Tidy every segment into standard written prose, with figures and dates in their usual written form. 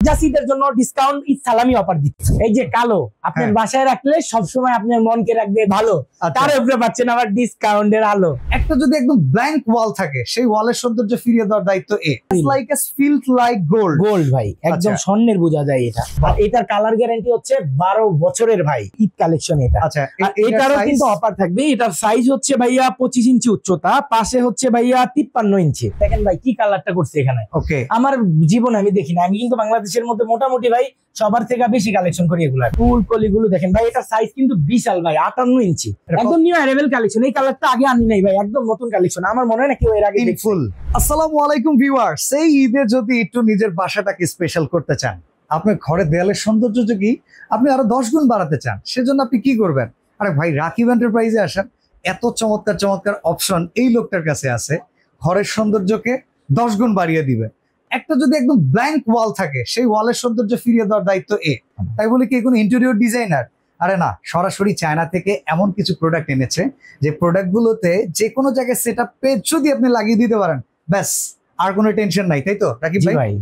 Just ঈদের জন্য discount Eid সালামি অফার দিচ্ছে। এই যে কালো আপনার বাসায় রাখলে সবসময় আপনার মনকে রাখবে ভালো, তার উপরে পাচ্ছেন আবার ডিসকাউন্টের আলো। একটা যদি একদম ব্ল্যাঙ্ক ওয়াল থাকে সেই ওয়ালের সৌন্দর্য ফিরিয়ে দেওয়ার দায়িত্ব like a field like gold. Gold ভাই একদম স্বর্ণের বোঝা যায় এটা। আর এটার কালার গ্যারান্টি হচ্ছে 12 বছরের ভাই। ঈদ কালেকশন এটা। আচ্ছা, এটারও কিন্তু অফার থাকবে। এটার সাইজ হচ্ছে ভাইয়া 25 ইঞ্চি উচ্চতা, পাশে হচ্ছে ভাইয়া 53 ইঞ্চি। দেখেন ভাই কি কালারটা করছে এখানে। ওকে, আমার জীবনে আমি দেখি না। আমি কিন্তু বাংলাদেশের মধ্যে মোটামুটি ভাই সবার থেকে বেশি কালেকশন করি এগুলা। ফুল কলিগুলো দেখেন ভাই, এটা সাইজ কিন্তু বিশাল ভাই, 58 ইঞ্চি। একদম নিউ অ্যারাইভেল কালেকশন। এই কালারটা আগে আনি নাই ভাই, একদম নতুন কালেকশন। আমার মনে হয় না কেউ এর আগে ফুল। আসসালামু আলাইকুম ভিউয়ার্স। সেই ঈদে যদি একটু নিজের বাসাটাকে স্পেশাল করতে চান, আপনার ঘরের দেয়ালের সৌন্দর্য যদি আপনি আরো 10 গুণ বাড়াতে চান, সেজন্য আপনি কি করবেন? আরে ভাই, রাকিব এন্টারপ্রাইজে আসেন। এত চমৎকার চমৎকার অপশন এই লোকটার কাছে আছে, ঘরের সৌন্দর্যকে 10 গুণ বাড়িয়ে দিবে। একটা যদি একদম ব্ল্যাঙ্ক ওয়াল থাকে সেই ওয়ালের সৌন্দর্য ফিরিয়ে দেওয়ার দায়িত্ব তাই বলে কি কোনো ইন্টেরিয়র ডিজাইনার? আরে না, সরাসরি চায়না থেকে এমন কিছু প্রোডাক্ট এনেছে যে প্রোডাক্টগুলোতে যে কোনো জায়গায় সেটআপ পেজ যদি আপনি লাগিয়ে দিতে পারেন, ব্যাস আর কোনো টেনশন নাই, তাই তো রাকিব ভাই?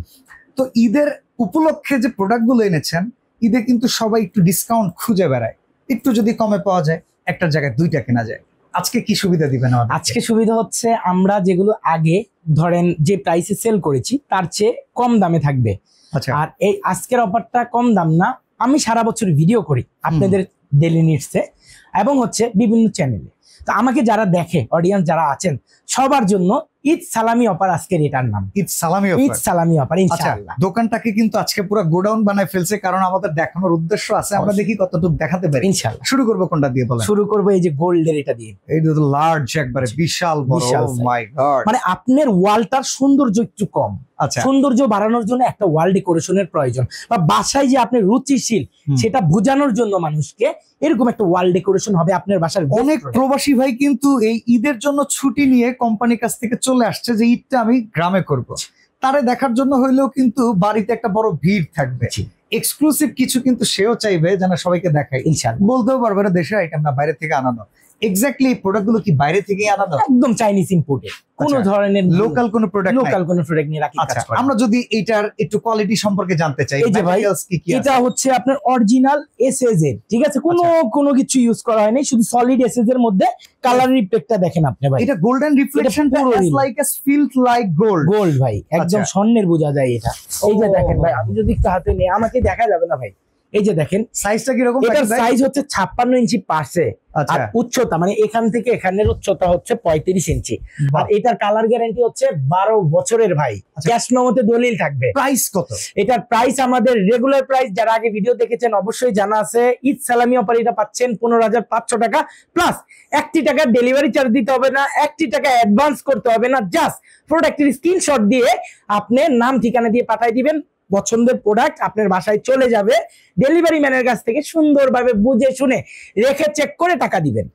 তো ঈদের উপলক্ষে যে প্রোডাক্টগুলো এনেছেন, ঈদে কিন্তু সবাই একটু ডিসকাউন্ট খুঁজে বেড়ায়। একটু যদি কমে পাওয়া যায়, একটা জায়গায় 2টা কেনা যায়। আজকে কি সুবিধা দিবেন আমাদের? আজকে সুবিধা হচ্ছে আমরা যেগুলো আগে ধরেন যে প্রাইসে সেল করেছি তার চেয়ে কম দামে থাকবে। আচ্ছা, আর এই আজকের অফারটা কম দাম না। আমি সারা বছর ভিডিও করি আপনাদের ডেইলি নিডসে এবং হচ্ছে বিভিন্ন চ্যানেলে। তো আমাকে যারা দেখে, অডিয়েন্স যারা আছেন, সবার জন্য ঈদ সালামি অফার। আজকের এটার নাম ঈদ সালামি অফার। ঈদ সালামি অফার ইনশাআল্লাহ। দোকানটাকে কিন্তু আজকে পুরো গোডাউন বানায় ফেলছে, কারণ আমাদের দেখানোর উদ্দেশ্য আছে। আমরা দেখি কতটুকু দেখাতে পারি ইনশাআল্লাহ। শুরু করব কোনটা দিয়ে বলেন? শুরু করব এই যে গোল্ডের এটা দিয়ে। এই তো লার্জ, একবারে বিশাল বড়। ও মাই গড, মানে আপনার ওয়ালটার সৌন্দর্য একটু কম। আচ্ছা, সৌন্দর্য বাড়ানোর জন্য একটা ওয়াল ডেকোরেশনের প্রয়োজন, বা বাসায় যে আপনি রুচিশীল সেটা বোঝানোর জন্য মানুষকে এরকম একটা ওয়াল ডেকোরেশন হবে আপনার বাসার। অনেক প্রবাসী ভাই কিন্তু এই ঈদের জন্য ছুটি নিয়ে কোম্পানির কাছ থেকে চলে আসছে যে ঈদটা আমি গ্রামে করব। তারে দেখার জন্য হইলেও কিন্তু বাড়িতে একটা বড় ভিড় থাকবে। এক্সক্লুসিভ কিছু কিন্তু সেও চাইবে যেন সবাইকে দেখায়। ইনশাআল্লাহ বলতেও পারবে না দেশের আইটেম না, বাইরে থেকে আনানো। এক্স্যাক্টলি এই প্রোডাক্টগুলো কি বাইরে থেকেই আনানো? একদম চাইনিজ ইম্পোর্টেড, কোনো ধরনের লোকাল কোনো প্রোডাক্ট নিয়ে রাখি কাজ করে। আমরা যদি এটার একটু কোয়ালিটি সম্পর্কে জানতে চাই, এই যে ভাই এটা হচ্ছে আপনার অরিজিনাল এসএস এর, ঠিক আছে? কোনো কিছু ইউজ করা হয়নি, শুধু সলিড এসএস এর মধ্যে কালার রিফ্লেক্টটা দেখেন আপনি ভাই। এটা গোল্ডেন রিফ্লেকশনটা is like a field like gold. Gold ভাই একদম স্বর্ণের বোঝা যায় এটা। এই যে দেখেন ভাই, আমি যদি একটু হাতে নিয়ে, আমাকে দেখা যাবে না ভাই। এই যে দেখেন সাইজটা কি রকম? এটার সাইজ হচ্ছে 56 ইঞ্চি পাশে, আর উচ্চতা মানে এখান থেকে এখানের উচ্চতা হচ্ছে 35 ইঞ্চি। আর এটার কালার গ্যারান্টি হচ্ছে 12 বছরের ভাই। ক্যাশ মেমোতে দলিল থাকবে। প্রাইস কত? এটার প্রাইস আমাদের রেগুলার প্রাইস, যারা আগে ভিডিও দেখেছেন অবশ্যই জানা আছে। ঈদ সালামি অফার এটা পাচ্ছেন 15,500 টাকা প্লাস 1 টাকা ডেলিভারি চার্জ দিতে হবে না, 1 টাকা অ্যাডভান্স করতে হবে না। জাস্ট প্রোডাক্টের স্ক্রিনশট দিয়ে আপনি নাম ঠিকানা দিয়ে পাঠিয়ে দিবেন, পছন্দের প্রোডাক্ট আপনার বাসায় চলে যাবে। ডেলিভারি ম্যানের কাছ থেকে সুন্দরভাবে বুঝে শুনে রেখে চেক করে টাকা দিবেন।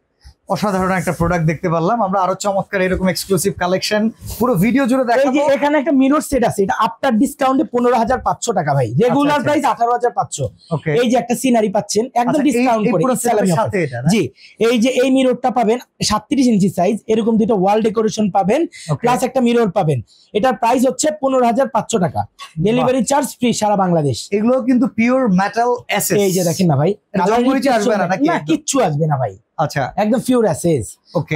অসাধারণ একটা প্রোডাক্ট দেখতে পারলাম আমরা। আরো চমৎকার এরকম এক্সক্লুসিভ কালেকশন পুরো ভিডিও জুড়ে দেখাবো। এই যে এখানে একটা মিরর সেট আছে, এটা আফটার ডিসকাউন্টে 15,500 টাকা ভাই। Regular price 18,500। এই যে একটা সিনারি পাচ্ছেন একদম ডিসকাউন্ট করে সাথে এটা। জি, এই যে এই মিররটা পাবেন 37 ইঞ্চি সাইজ, এরকম দুটো ওয়াল ডেকোরেশন পাবেন প্লাস একটা মিরর পাবেন। এটার প্রাইস হচ্ছে 15,500 টাকা, ডেলিভারি চার্জ ফ্রি সারা বাংলাদেশ। এগুলো কিন্তু পিওর মেটাল এসএস। এই যে দেখেন না ভাই, আসবে না নাকি? না, কিচ্ছু আসবে না ভাই। আচ্ছা, একদম পিওর এসএস।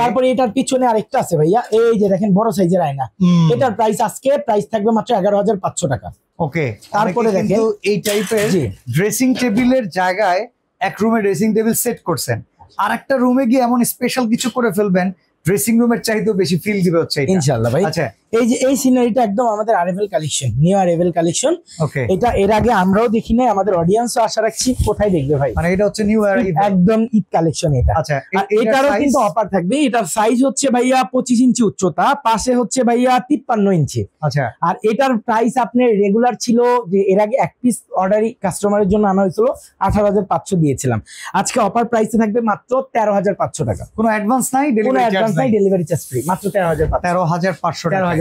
তারপরে এটার পিছনে আরেকটা আছে ভাইয়া, এই যে দেখেন বড় সাইজের আয়না। এটার প্রাইস আজকে থাকবে মাত্র 11,500 টাকা। ওকে, তারপরে দেখেন এই টাইপের ড্রেসিং টেবিলের জায়গায় এক রুমে ড্রেসিং টেবিল সেট করছেন, আর একটা রুমে গিয়ে এমন স্পেশাল কিছু করে ফেলবেন ড্রেসিং রুমের চাইতেও বেশি ফিল দিবে হচ্ছে ইনশাআল্লাহ ভাই। আচ্ছা, এই যে এই সিনারিটা একদম আমাদের আরাইভাল কালেকশন, নিউ আরাইভাল কালেকশন। এটা এর আগে আমরাও দেখি নাই, আমাদের অডিয়েন্সও আশা রাখছি কোথায় দেখবে ভাই। মানে এটা হচ্ছে নিউ আরাইভাল, একদম ঈদ কালেকশন এটা। আচ্ছা, আর এটারও কিন্তু অফার থাকবে। এটার সাইজ হচ্ছে ভাইয়া 25 ইঞ্চি উচ্চতা, পাশে হচ্ছে ভাইয়া 53 ইঞ্চি। আচ্ছা, আর এটার প্রাইস আপনার রেগুলার ছিল যে এর আগে এক পিস অর্ডারি কাস্টমারের জন্য আনা হয়েছিল 18,500 দিয়েছিলাম। আজকে অফার প্রাইসে থাকবে মাত্র 13,500 টাকা। কোনো অ্যাডভান্স নাই, ডেলিভারি চার্জ ফ্রি, মাত্র 13,500 টাকা।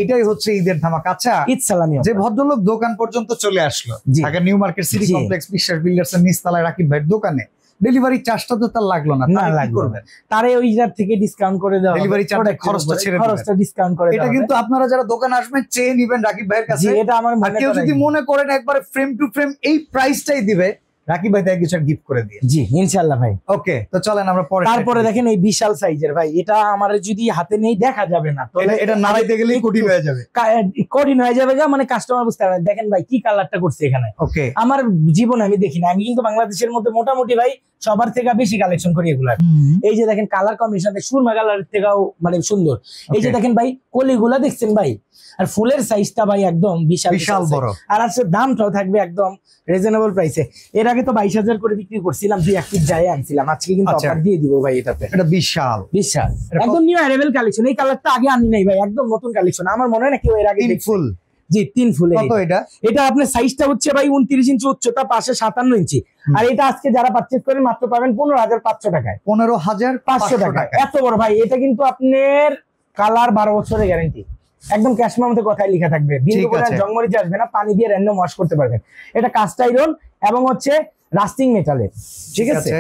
এটাই হচ্ছে ঈদের ধামাকা। আচ্ছা, ঈদ সালামি যে ভদ্রলোক দোকান পর্যন্ত চলে আসলো Dhaka new market city complex বিশ্বাস বিল্ডার্স এর নিচতলায় রাকিব ভাইয়ের দোকানে, ডেলিভারি চার্জটা তো তার লাগলো না, না তাহলে কি লাগবে করবেন? তারে ওইটার থেকে ডিসকাউন্ট করে দেওয়া হবে। Delivery charge Product এর খরচটা উপরে ছেড়ে দিবেন। খরচটা ডিসকাউন্ট করে এটা দেওয়া হবে। কিন্তু আপনারা যারা দোকানে আসবেন চেয়ে নিবেন রাকিব ভাইয়ের জি, কাছে। এটা আমার আর মনে কেউ করাই যদি দিন। মনে করেন একবারে ফ্রেম টু ফ্রেম এই প্রাইসটাই দিবে, রাকিব ভাই তাই কিছু গিফট করে দিয়ে। জি ইনশাআল্লাহ ভাই। ওকে, তো চলেন আমরা পরে। তারপরে দেখেন এই বিশাল সাইজের ভাই, এটা আমার যদি হাতে নেই দেখা যাবে না, এটা নাড়াইতে গেলেই কঠিন হয়ে যাবে, কঠিন হয়ে যাবে গা, মানে কাস্টমার বুঝতে পারবে। দেখেন ভাই কি কালারটা করছে এখানে, ওকে। আমার জীবনে আমি দেখি না। আমি কিন্তু বাংলাদেশের মধ্যে মোটামুটি ভাই সবার থেকে বেশি কালেকশন করি এগুলা। এই যে দেখেন কালার কম্বিনেশন সুরমা কালারের থেকেও মানে সুন্দর। এই যে দেখেন ভাই কলিগুলা দেখছেন ভাই, আর ফুলের সাইজটা ভাই একদম বিশাল বিশাল বড়, আর আছে দামটাও থাকবে একদম রিজনেবল প্রাইসে। এর আগে তো 22,000 করে বিক্রি করছিলাম, 2 এক পিস যায় আনছিলাম, আজকে কিন্তু অফার দিয়ে দিব ভাই এটাতে। এটা বিশাল বিশাল একদম নিউ অ্যারাইভেল কালেকশন। এই কালারটা আগে আনি নাই ভাই, একদম নতুন কালেকশন। আমার মনে হয় না কেউ এর আগে ফুল। জি 3 ফুলের। কত এটা? এটা আপনার সাইজটা হচ্ছে ভাই 29 ইঞ্চি উচ্চতা, পাশে 57 ইঞ্চি। আর এটা আজকে যারা পারচেজ করেন মাত্র পাবেন 15,500 টাকায়। 15,500 টাকা। এত বড় ভাই, এটা কিন্তু আপনার কালার 12 বছরের গ্যারান্টি, একদম ক্যাশমের মধ্যে কথাই লেখা থাকবে। বিন্দু করে জংমরিচে আসবে না, পানি দিয়ে র্যান্ডম ওয়াশ করতে পারবেন। এটা কাস্ট আয়রন এবং হচ্ছে রাস্টিং মেটালের, ঠিক আছে।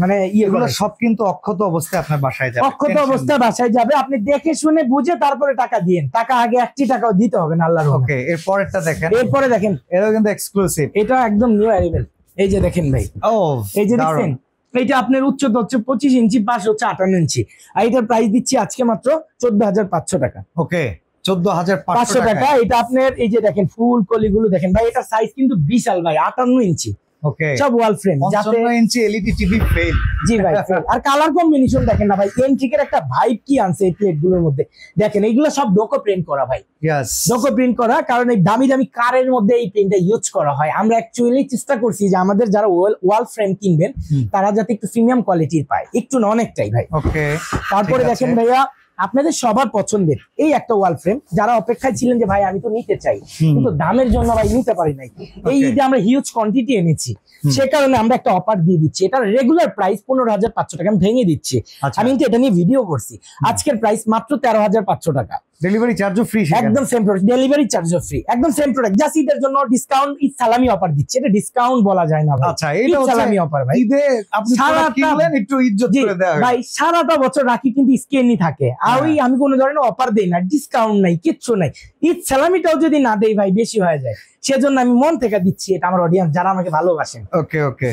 মানে এগুলো সব কিন্তু অক্ষত অবস্থায় আপনার বাসায় যাবে, অক্ষত অবস্থায় বাসায় যাবে। আপনি দেখে শুনে বুঝে তারপরে টাকা দিন, টাকা আগে 1টি টাকাও দিতে হবে না আল্লাহর রহমতে। ওকে, এরপরটা দেখেন। এরপরে দেখেন এটাও কিন্তু এক্সক্লুসিভ, এটা একদম নিউ অ্যারাইভেল। এই যে দেখেন ভাই, ও এই যে দেখেন, এইটা আপনার উচ্চতা হচ্ছে 25 ইঞ্চি, পাশে হচ্ছে 58 ইঞ্চি। আর এটার প্রাইস দিচ্ছি আজকে মাত্র 14,500 টাকা। ওকে, 14,500 টাকা। এটা আপনার এই যে দেখেন ফুল কলিগুলো দেখেন ভাই, এটা সাইজ কিন্তু বিশাল ভাই, 58 ইঞ্চি। ওকে, সব ওয়াল frame, 55 inch LED TV frame. জি ভাই আর কালার কম্বিনেশন দেখেন না ভাই, এন্টিকের একটা ভাইব কি আনছে এই প্লেট গুলোর মধ্যে। দেখেন এইগুলো সব ডোকো প্রিন্ট করা ভাই, यस ডোকো প্রিন্ট করা, কারণ এই দামি দামি কারের মধ্যে এই প্রিন্টটা ইউজ করা হয়। আমরা অ্যাকচুয়ালি চেষ্টা করছি যে আমাদের যারা ওয়াল ফ্রেম কিনবেন তারা যাতে একটু প্রিমিয়াম কোয়ালিটির পায়, একটু না অনেকটাই ভাই। ওকে, তারপরে দেখেন ভাইয়া আপনাদের সবার পছন্দের এই একটা ওয়াল ফ্রেম, যারা অপেক্ষায় ছিলেন যে ভাই আমি তো নিতে চাই কিন্তু দামের জন্য ভাই নিতে পারি নাই, এই ঈদে আমরা হিউজ কোয়ান্টিটি এনেছি, সে কারণে আমরা একটা অফার দিয়ে দিচ্ছি। এটা রেগুলার প্রাইস 15,500 টাকা, আমি ভেঙে দিচ্ছি। আমি কিন্তু এটা নিয়ে ভিডিও করছি। আজকের প্রাইস মাত্র 13,500 টাকা, ডেলিভারি চার্জও ফ্রি, একদম সেম প্রোডাক্ট, ডেলিভারি চার্জও ফ্রি, একদম সেম প্রোডাক্ট। জাস্ট ঈদের জন্য ডিসকাউন্ট, ঈদ সালামি অফার দিচ্ছে। এটা ডিসকাউন্ট বলা যায় না ভাই, আচ্ছা এটা হচ্ছে সালামি অফার ভাই। ঈদে আপনি প্রোডাক্ট কিনলেন একটু ইজ্জত করে দেওয়া ভাই, সারাটা বছর রাখি কিন্তু স্কেনই থাকে, আর ওই আমি কোনো ধরনের অফার দেই না, ডিসকাউন্ট নাই, কিচ্ছু নাই। ঈদ সালামিটাও যদি না দেই ভাই বেশি হয়ে যায়, সেজন্য আমি মন থেকে দিচ্ছি। এটা আমার অডিয়েন্স যারা আমাকে ভালোবাসেন। ওকে ওকে।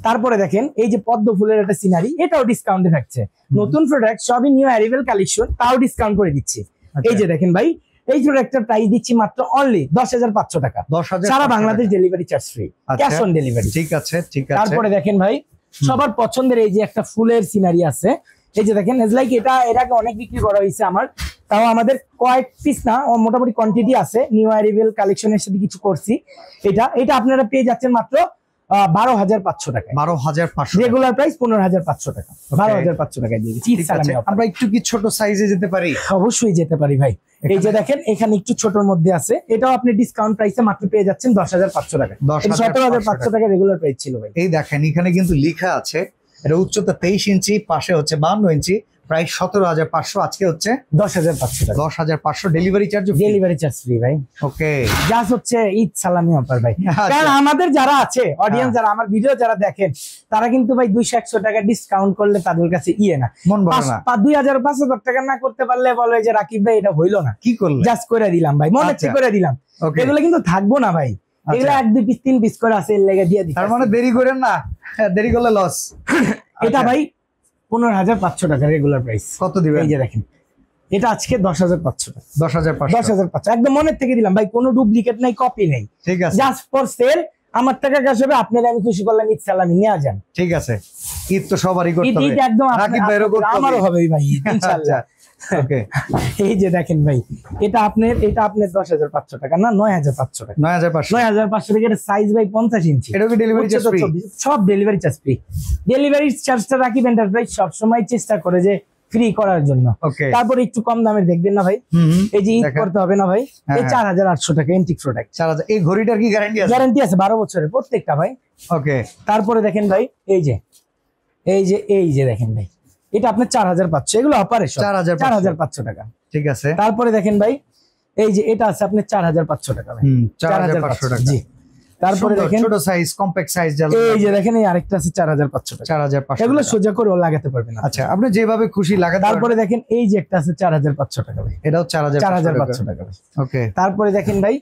তারপরে দেখেন এই যে পদ্ম ফুলের একটা সিনারি, এটাও ডিসকাউন্টে থাকছে। নতুন প্রোডাক্ট সবই নিউ অ্যারাইভেল কালেকশন, তাও ডিসকাউন্ট করে দিচ্ছি। এই যে দেখেন ভাই, এই প্রোডাক্টের প্রাইস দিচ্ছি মাত্র অনলি 10,500 টাকা, 10,000 সারা Bangladesh delivery charge free, cash on delivery. ঠিক আছে ঠিক আছে। তারপরে দেখেন ভাই সবার পছন্দের এই যে একটা ফুলের সিনারি আছে, এই যে দেখেন লাইক এটা এর আগে অনেক বিক্রি করা হয়েছে আমার, তাও আমাদের কয়েক পিস না মোটামুটি কোয়ান্টিটি আছে, নিউ অ্যারাইভেল কালেকশনের সাথে কিছু করছি। এটা আপনারা পেয়ে যাচ্ছেন মাত্র 12,500 টাকা, 12,500, রেগুলার প্রাইস 15,500 টাকা, 12,500 টাকায় দিয়ে দিচ্ছি। আমরা একটু কি ছোট সাইজে যেতে পারি? অবশ্যই যেতে পারি ভাই। এই যে দেখেন এখানে একটু ছোটর মধ্যে আছে, এটাও আপনি ডিসকাউন্ট প্রাইসে মাত্র পেয়ে যাচ্ছেন 10,500 টাকা, 17,500 টাকা রেগুলার প্রাইস ছিল ভাই। এই দেখেন এখানে কিন্তু লেখা আছে এটা উচ্চতা 23 ইঞ্চি, পাশে হচ্ছে 52 ইঞ্চি, প্রাইস 17,500, আজকে হচ্ছে 10,500 টাকা, 10,500 delivery charge, delivery charge free ভাই। ওকে, জাস্ট হচ্ছে ঈদ সালামি অফার ভাই। কারণ আমাদের যারা আছে অডিয়েন্স, যারা আমার ভিডিও যারা দেখেন, তারা কিন্তু ভাই 200-100 টাকা ডিসকাউন্ট করলে তাদের কাছে ইয়ে না, মন ভরে না। 2,000-5,000 টাকা না করতে পারলে বলে যে রাকিব ভাই এটা হইলো না, কি করলে জাস্ট করে দিলাম ভাই, মনে হচ্ছে করে দিলাম। এগুলো কিন্তু থাকবো না ভাই, এগুলো 1, 2 পিস 3 পিস করে আছে, এর লেগে দিয়ে দিই। তার মানে দেরি করেন না, দেরি করলে লস। এটা ভাই 15,500 টাকা রেগুলার প্রাইস। কত দিবেন? এই যে দেখেন এটা আজকে 10,500 টাকা, 10,500, 10,500 একদম মনের থেকে দিলাম ভাই, কোনো ডুপ্লিকেট নাই, কপি নাই, ঠিক আছে, জাস্ট ফর সেল। আমার টাকা ক্যাশ হবে, আপনারা আমি খুশি করলাম, ঈদ সালামি নিয়ে যান। ঠিক আছে, ঈদ তো সবারই করতে হবে, ঈদ একদম রাকিব ভাইয়েরও করতে হবে, আমারও হবে ভাই ইনশাআল্লাহ। ওকে, এই যে দেখেন ভাই এটা আপনার 10,500 টাকা না, 9,500 টাকা, 9,500 টাকা। এটা সাইজ ভাই 50 ইঞ্চি, এটা কি ডেলিভারি চার্জ ফ্রি? সব ডেলিভারি চার্জ ফ্রি। ডেলিভারি চার্জটা রাকিব এন্টারপ্রাইজ সব সময় চেষ্টা করে যে ফ্রি করার জন্য। তারপর একটু কম দামের দেখবেন না ভাই, এই যে ঈদ করতে হবে না ভাই, এই 4,800 টাকা এন্টিক প্রোডাক্ট। 4,000। এই ঘড়িটার কি গ্যারান্টি আছে? গ্যারান্টি আছে 12 বছরের প্রত্যেকটা ভাই। ওকে, তারপরে দেখেন ভাই এই যে দেখেন ভাই এটা আপনার 4,500, এগুলো অপারেশন 4,500 টাকা, ঠিক আছে। তারপরে দেখেন ভাই এই যে এটা আছে আপনার 4,500 টাকা ভাই, 4,500 টাকা। জি। তারপরে দেখেন ছোট সাইজ কম্প্যাক্ট সাইজ এই যে দেখেন এই আরেকটা আছে 4500 টাকা। 4500 এগুলো সোজা করে লাগাতে পারবেন। আচ্ছা আপনি যেভাবে খুশি লাগাতে পারবেন। তারপরে দেখেন এই যে একটা আছে 4500 টাকা ভাই, এটাও 4500 টাকা। ওকে। তারপরে দেখেন ভাই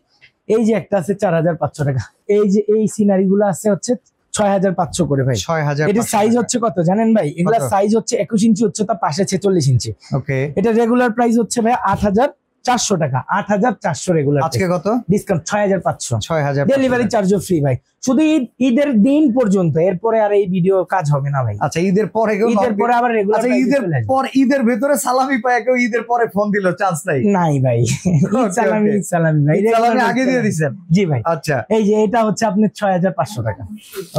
এই যে একটা আছে 4500 টাকা। এই যে এই সিনারি গুলো আছে হচ্ছে 6500 করে ভাই। 6000। এটা সাইজ হচ্ছে কত জানেন ভাই? এগুলা সাইজ হচ্ছে 21 ইঞ্চি উচ্চতা, পাশে 46 ইঞ্চি। ওকে। এটা রেগুলার প্রাইস হচ্ছে ভাই 8400 টাকা। 8400 রেগুলার। আজকে কত ডিসকাউন্ট 6500। 6000 ডেলিভারি চার্জও ফ্রি ভাই, শুধু ঈদের দিন পর্যন্ত। এরপরে আর এই ভিডিও কাজ হবে না ভাই। আচ্ছা ঈদের পরে কেউ ঈদের পরে আবার রেগুলার। আচ্ছা ঈদের ভেতরে সালামি পায় কেউ ঈদের পরে ফোন দিল, চান্স নাই? নাই ভাই, সালামি ভাই, সালামি আগে দিয়ে দিবেন? জি ভাই। আচ্ছা এই যে এটা হচ্ছে আপনার 6500 টাকা।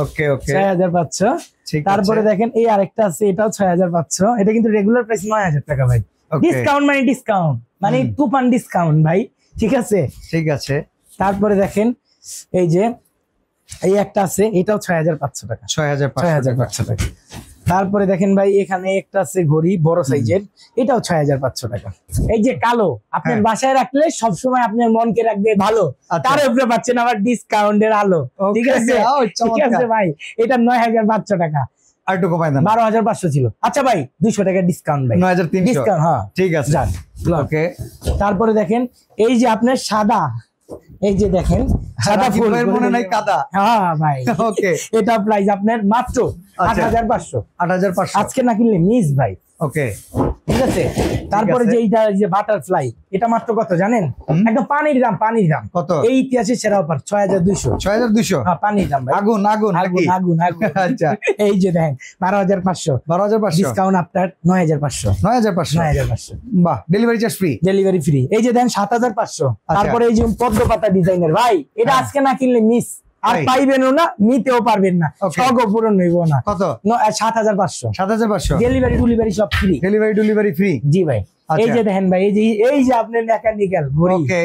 ওকে ওকে 6500। ঠিক আছে। তারপরে দেখেন এই আরেকটা আছে, এটাও 6500। এটা কিন্তু রেগুলার প্রাইস 9000 টাকা ভাই। ডিসকাউন্ট মানে ডিসকাউন্ট, মানে তুফান ডিসকাউন্ট ভাই, ঠিক আছে? ঠিক আছে। তারপরে দেখেন এই যে এই একটা আছে, এটাও 6500 টাকা। 6500 টাকা। তারপরে দেখেন ভাই এখানে একটা আছে ঘড়ি বড় সাইজের, এটাও 6500 টাকা। এই যে কালো, আপনার বাসায় রাখলে সবসময় আপনার মনকে রাখবে ভালো, তার উপরে পাচ্ছেন আবার ডিসকাউন্টের আলো, ঠিক আছে? ঠিক আছে ভাই, এটা 9500 টাকা। আর একটু কমাই দেন। 12500 ছিল। আচ্ছা ভাই 200 টাকা ডিসকাউন্ট ভাই। 9300 ডিসকাউন্ট, হ্যাঁ ঠিক আছে। যান ওকে। তারপরে দেখেন এই যে আপনার সাদা, এই যে দেখেন সাদা ফুল, মনে নাই কাদা। হ্যাঁ ভাই ওকে। এটা প্রাইস আপনার মাত্র 8500। 8500 আজকে না কিনলে মিস ভাই। ওকে ঠিক আছে। তারপরে যে এইটা যে বাটারফ্লাই, এটা মাত্র কত জানেন? একদম পানির দাম, পানির দাম। কত? এই ইতিহাসের সেরা অফার 6200। 6200? হ্যাঁ পানির দাম ভাই। আগুন আগুন আগুন আগুন আগুন। আচ্ছা এই যে দেখেন 12500। 12500 ডিসকাউন্ট আপনার 9500। 9500 9500। বাহ, delivery charge free. Delivery free. এই যে দেন 7500। তারপরে এই যে পদ্ম পাতা ডিজাইনের ভাই, এটা আজকে না কিনলে মিস, আর পাইবেনও না, নিতেও পারবেন না, সব পূরণ হইব না। কত? 7500। 7500। ডেলিভারি সব ফ্রি। Delivery free. জি ভাই। এই যে দেখেন ভাই এই যে আপনার মেকানিক্যাল ঘড়ি। ওকে।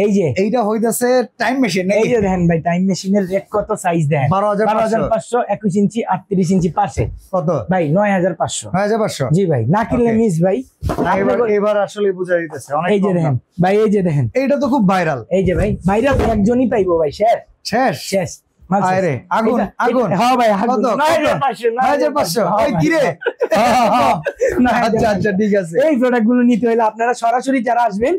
এই যে এইটা হইতাছে টাইম মেশিন নাকি? এই যে দেখেন ভাই টাইম মেশিনের রেট কত, সাইজ দেন 12500, 21 ইঞ্চি, 38 ইঞ্চি পাশে কত ভাই? 9500। 9500। জি ভাই, না কিনলে মিস ভাই। এবার আসলে বুঝা দিতেছে অনেক। এই যে দেখেন ভাই, এই যে দেখেন এইটা তো খুব ভাইরাল। এই যে ভাই ভাইরাল একজনই পাইবো ভাই। শেষ শেষ। আরে আগুন আগুন। হ্যাঁ ভাই আগুন। কত? 9500। ওই কি রে? আচ্ছা আচ্ছা ঠিক আছে। এই প্রোডাক্ট গুলো নিতে হলে আপনারা সরাসরি যারা আসবেন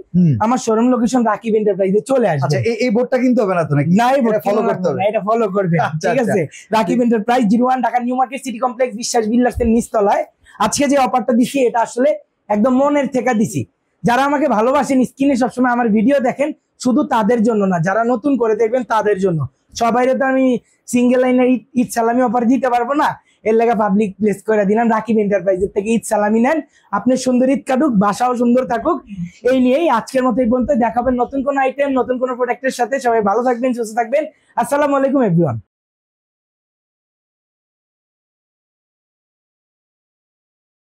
আমার শোরুম লোকেশন রাকিব এন্টারপ্রাইজে চলে আসবেন। আচ্ছা এই বোর্ডটা কিনতে হবে না তো নাকি? না, এই বোর্ড ফলো করতে হবে। এটা ফলো করবে, ঠিক আছে? Rakib enterprise 01 Dhaka new market city complex বিশ্বাস বিল্ডার্সের নিচতলায়। আজকে যে অফারটা দিছি এটা আসলে একদম মনের থেকে দিছি। যারা আমাকে ভালোবাসেন, স্ক্রিনে সবসময় আমার ভিডিও দেখেন, শুধু তাদের জন্য না, যারা নতুন করে দেখবেন তাদের জন্য। সবাইরে তো আমি সিঙ্গেল লাইনে ঈদ সালামি অফার দিতে পারবো না, এর লেগে পাবলিক প্লেস করে দিলাম। রাকিব এন্টারপ্রাইজের থেকে ঈদ সালামি নেন, আপনার সুন্দর ঈদ কাটুক, বাসাও সুন্দর থাকুক। এই নিয়েই আজকের মতো এই পর্যন্ত। দেখাবেন নতুন কোন আইটেম, নতুন কোন প্রোডাক্টের সাথে। সবাই ভালো থাকবেন, সুস্থ থাকবেন। আসসালামু আলাইকুম এভরিওয়ান।